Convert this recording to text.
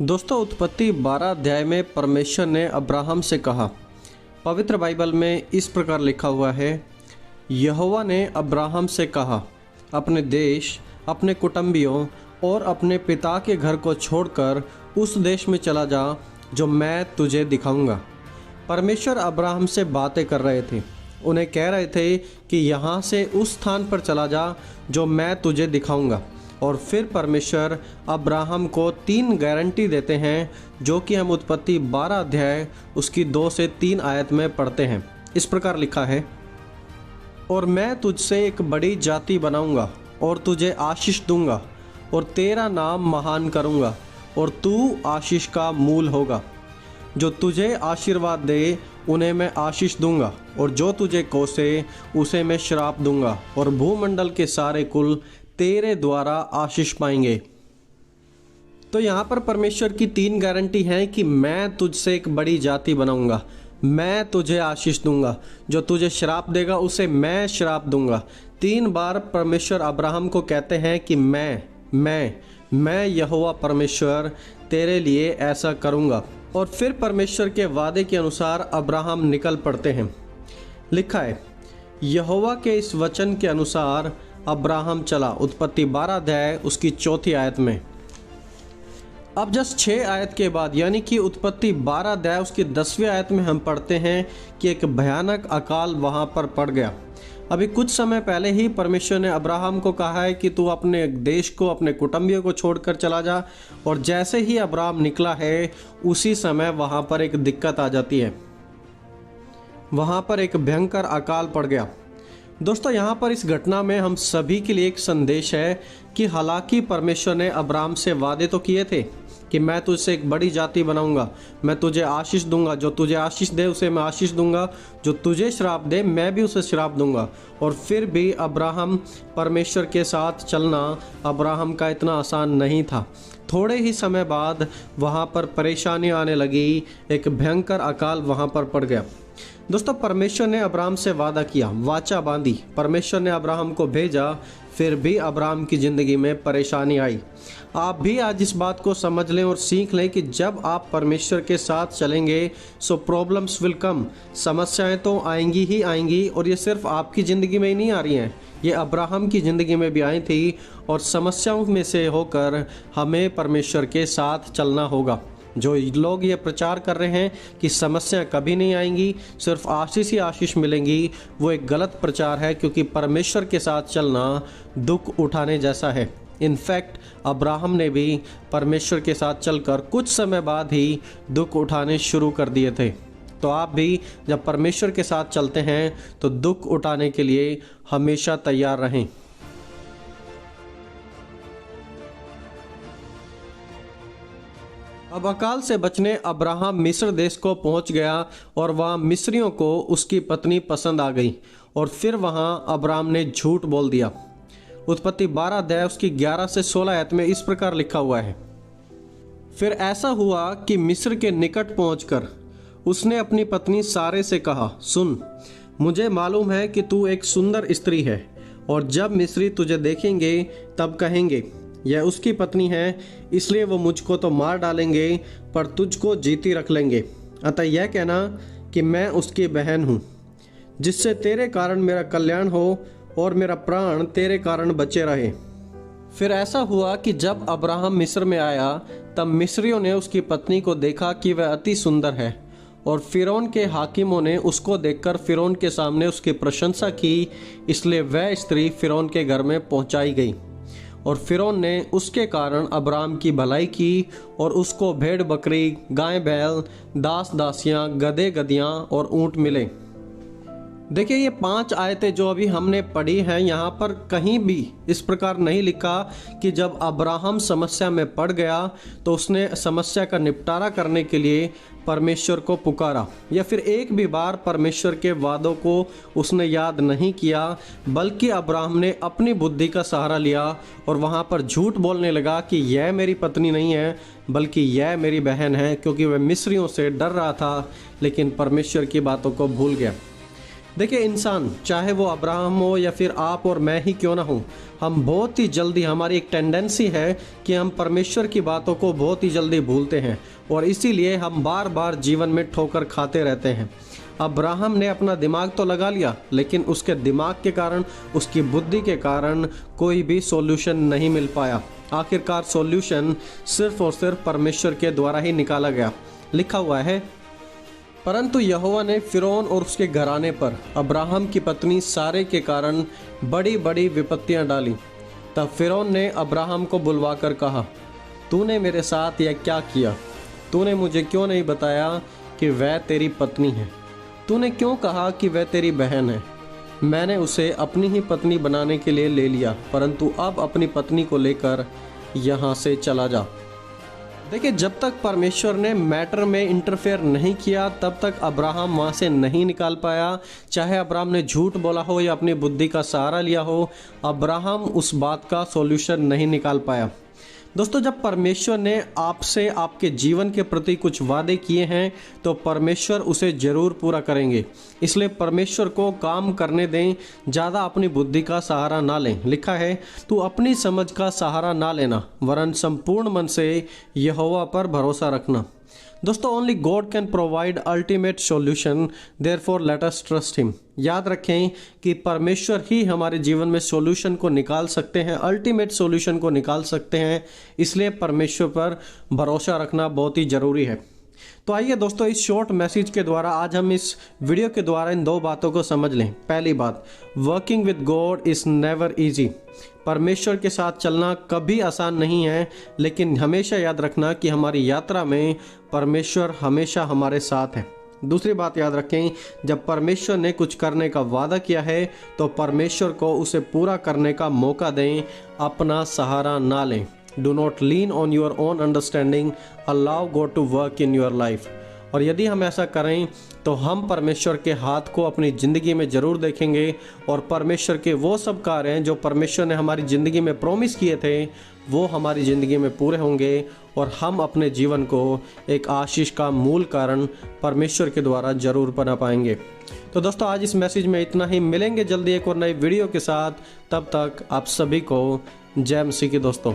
दोस्तों, उत्पत्ति 12 अध्याय में परमेश्वर ने अब्राहम से कहा। पवित्र बाइबल में इस प्रकार लिखा हुआ है, यहोवा ने अब्राहम से कहा, अपने देश, अपने कुटुंबियों और अपने पिता के घर को छोड़कर उस देश में चला जा जो मैं तुझे दिखाऊंगा। परमेश्वर अब्राहम से बातें कर रहे थे, उन्हें कह रहे थे कि यहाँ से उस स्थान पर चला जा जो मैं तुझे दिखाऊंगा। और फिर परमेश्वर अब्राहम को 3 गारंटी देते हैं, जो कि हम उत्पत्ति 12 अध्याय उसकी 2 से 3 आयत में पढ़ते हैं। इस प्रकार लिखा है, और मैं तुझसे एक बड़ी जाति बनाऊंगा और तुझे आशीष दूंगा और तेरा नाम महान करूंगा और तू आशीष का मूल होगा। जो तुझे आशीर्वाद दे उन्हें मैं आशीष दूंगा और जो तुझे कोसे उसे मैं श्राप दूंगा और भूमंडल के सारे कुल तेरे द्वारा आशीष पाएंगे। तो यहाँ पर परमेश्वर की 3 गारंटी हैं कि मैं तुझसे एक बड़ी जाति बनाऊंगा, मैं तुझे आशीष दूंगा, जो तुझे श्राप देगा उसे मैं श्राप दूंगा। 3 बार परमेश्वर अब्राहम को कहते हैं कि मैं यहोवा परमेश्वर तेरे लिए ऐसा करूंगा। और फिर परमेश्वर के वादे के अनुसार अब्राहम निकल पड़ते हैं। लिखा है, यहोवा के इस वचन के अनुसार अब्राहम चला। उत्पत्ति 12 अध्याय उसकी 4 आयत में। अब जस्ट 6 आयत के बाद यानी कि उत्पत्ति 12 अध्याय उसकी 10वीं आयत में हम पढ़ते हैं कि एक भयानक अकाल वहां पर पड़ गया। अभी कुछ समय पहले ही परमेश्वर ने अब्राहम को कहा है कि तू अपने देश को, अपने कुटुंबियों को छोड़कर चला जा। और जैसे ही अब्राहम निकला है उसी समय वहां पर एक दिक्कत आ जाती है, वहां पर एक भयंकर अकाल पड़ गया। दोस्तों, यहाँ पर इस घटना में हम सभी के लिए एक संदेश है कि हालांकि परमेश्वर ने अब्राहम से वादे तो किए थे कि मैं तुझसे एक बड़ी जाति बनाऊंगा, मैं तुझे आशीष दूंगा, जो तुझे आशीष दे उसे मैं आशीष दूंगा, जो तुझे श्राप दे मैं भी उसे श्राप दूंगा। और फिर भी अब्राहम परमेश्वर के साथ चलना अब्राहम का इतना आसान नहीं था। थोड़े ही समय बाद वहाँ पर परेशानी आने लगी, एक भयंकर अकाल वहाँ पर पड़ गया। दोस्तों, परमेश्वर ने अब्राहम से वादा किया, वाचा बांधी, परमेश्वर ने अब्राहम को भेजा, फिर भी अब्राहम की ज़िंदगी में परेशानी आई। आप भी आज इस बात को समझ लें और सीख लें कि जब आप परमेश्वर के साथ चलेंगे सो प्रॉब्लम्स विल कम, समस्याएं तो आएंगी ही आएंगी। और ये सिर्फ आपकी ज़िंदगी में ही नहीं आ रही हैं, ये अब्राहम की ज़िंदगी में भी आई थी। और समस्याओं में से होकर हमें परमेश्वर के साथ चलना होगा। जो लोग ये प्रचार कर रहे हैं कि समस्या कभी नहीं आएंगी, सिर्फ आशीष ही आशीष मिलेंगी, वो एक गलत प्रचार है, क्योंकि परमेश्वर के साथ चलना दुख उठाने जैसा है। इनफैक्ट अब्राहम ने भी परमेश्वर के साथ चलकर कुछ समय बाद ही दुख उठाने शुरू कर दिए थे। तो आप भी जब परमेश्वर के साथ चलते हैं तो दुख उठाने के लिए हमेशा तैयार रहें। अब अकाल से बचने अब्राहम मिस्र देश को पहुंच गया और वहां मिस्रियों को उसकी पत्नी पसंद आ गई और फिर वहां अब्राहम ने झूठ बोल दिया। उत्पत्ति 12 अध्याय उसकी 11 से 16 आयत में इस प्रकार लिखा हुआ है, फिर ऐसा हुआ कि मिस्र के निकट पहुंचकर उसने अपनी पत्नी सारे से कहा, सुन, मुझे मालूम है कि तू एक सुंदर स्त्री है और जब मिस्री तुझे देखेंगे तब कहेंगे यह उसकी पत्नी है, इसलिए वो मुझको तो मार डालेंगे पर तुझको जीती रख लेंगे। अतः यह कहना कि मैं उसकी बहन हूँ, जिससे तेरे कारण मेरा कल्याण हो और मेरा प्राण तेरे कारण बचे रहे। फिर ऐसा हुआ कि जब अब्राहम मिस्र में आया तब मिस्रियों ने उसकी पत्नी को देखा कि वह अति सुंदर है और फिरौन के हाकिमों ने उसको देखकर फिरौन के सामने उसकी प्रशंसा की, इसलिए वह स्त्री फिरौन के घर में पहुंचाई गई। और फिरौन ने उसके कारण अब्राहम की भलाई की और उसको भेड़ बकरी, गाय बैल, दास दासियां, गधे गधियां और ऊंट मिले। देखिए, ये 5 आयतें जो अभी हमने पढ़ी हैं, यहाँ पर कहीं भी इस प्रकार नहीं लिखा कि जब अब्राहम समस्या में पड़ गया तो उसने समस्या का निपटारा करने के लिए परमेश्वर को पुकारा, या फिर एक भी बार परमेश्वर के वादों को उसने याद नहीं किया, बल्कि अब्राहम ने अपनी बुद्धि का सहारा लिया और वहाँ पर झूठ बोलने लगा कि यह मेरी पत्नी नहीं है बल्कि यह मेरी बहन है, क्योंकि वह मिस्रियों से डर रहा था लेकिन परमेश्वर की बातों को भूल गया। देखिए, इंसान चाहे वो अब्राहम हो या फिर आप और मैं ही क्यों ना हो, हम बहुत ही जल्दी, हमारी एक टेंडेंसी है कि हम परमेश्वर की बातों को बहुत ही जल्दी भूलते हैं और इसीलिए हम बार बार जीवन में ठोकर खाते रहते हैं। अब्राहम ने अपना दिमाग तो लगा लिया, लेकिन उसके दिमाग के कारण, उसकी बुद्धि के कारण कोई भी सॉल्यूशन नहीं मिल पाया। आखिरकार सॉल्यूशन सिर्फ और सिर्फ परमेश्वर के द्वारा ही निकाला गया। लिखा हुआ है, परंतु यहोवा ने फिरौन और उसके घराने पर अब्राहम की पत्नी सारे के कारण बड़ी बड़ी विपत्तियां डाली। तब फिरौन ने अब्राहम को बुलवाकर कहा, तूने मेरे साथ यह क्या किया? तूने मुझे क्यों नहीं बताया कि वह तेरी पत्नी है? तूने क्यों कहा कि वह तेरी बहन है? मैंने उसे अपनी ही पत्नी बनाने के लिए ले लिया, परंतु अब अपनी पत्नी को लेकर यहाँ से चला जा। देखिए, जब तक परमेश्वर ने मैटर में इंटरफेयर नहीं किया तब तक अब्राहम वहाँ से नहीं निकाल पाया। चाहे अब्राहम ने झूठ बोला हो या अपनी बुद्धि का सहारा लिया हो, अब्राहम उस बात का सॉल्यूशन नहीं निकाल पाया। दोस्तों, जब परमेश्वर ने आपसे, आपके जीवन के प्रति कुछ वादे किए हैं तो परमेश्वर उसे जरूर पूरा करेंगे। इसलिए परमेश्वर को काम करने दें, ज़्यादा अपनी बुद्धि का सहारा ना लें। लिखा है, तू अपनी समझ का सहारा ना लेना, वरन संपूर्ण मन से यहोवा पर भरोसा रखना। दोस्तों, only God can provide ultimate solution, therefore let us trust him. याद रखें कि परमेश्वर ही हमारे जीवन में सॉल्यूशन को निकाल सकते हैं, अल्टीमेट सॉल्यूशन को निकाल सकते हैं। इसलिए परमेश्वर पर भरोसा रखना बहुत ही ज़रूरी है। तो आइए दोस्तों, इस शॉर्ट मैसेज के द्वारा आज हम इस वीडियो के द्वारा इन दो बातों को समझ लें। पहली बात, working with God is never easy. परमेश्वर के साथ चलना कभी आसान नहीं है, लेकिन हमेशा याद रखना कि हमारी यात्रा में परमेश्वर हमेशा हमारे साथ है। दूसरी बात याद रखें, जब परमेश्वर ने कुछ करने का वादा किया है तो परमेश्वर को उसे पूरा करने का मौका दें, अपना सहारा ना लें। Do not lean on your own understanding, allow God to work in your life। और यदि हम ऐसा करें तो हम परमेश्वर के हाथ को अपनी ज़िंदगी में ज़रूर देखेंगे और परमेश्वर के वो सब कार्य हैं जो परमेश्वर ने हमारी ज़िंदगी में प्रॉमिस किए थे, वो हमारी ज़िंदगी में पूरे होंगे और हम अपने जीवन को एक आशीष का मूल कारण परमेश्वर के द्वारा ज़रूर बना पाएंगे। तो दोस्तों, आज इस मैसेज में इतना ही। मिलेंगे जल्दी एक और नई वीडियो के साथ। तब तक आप सभी को जय मसीह की दोस्तों।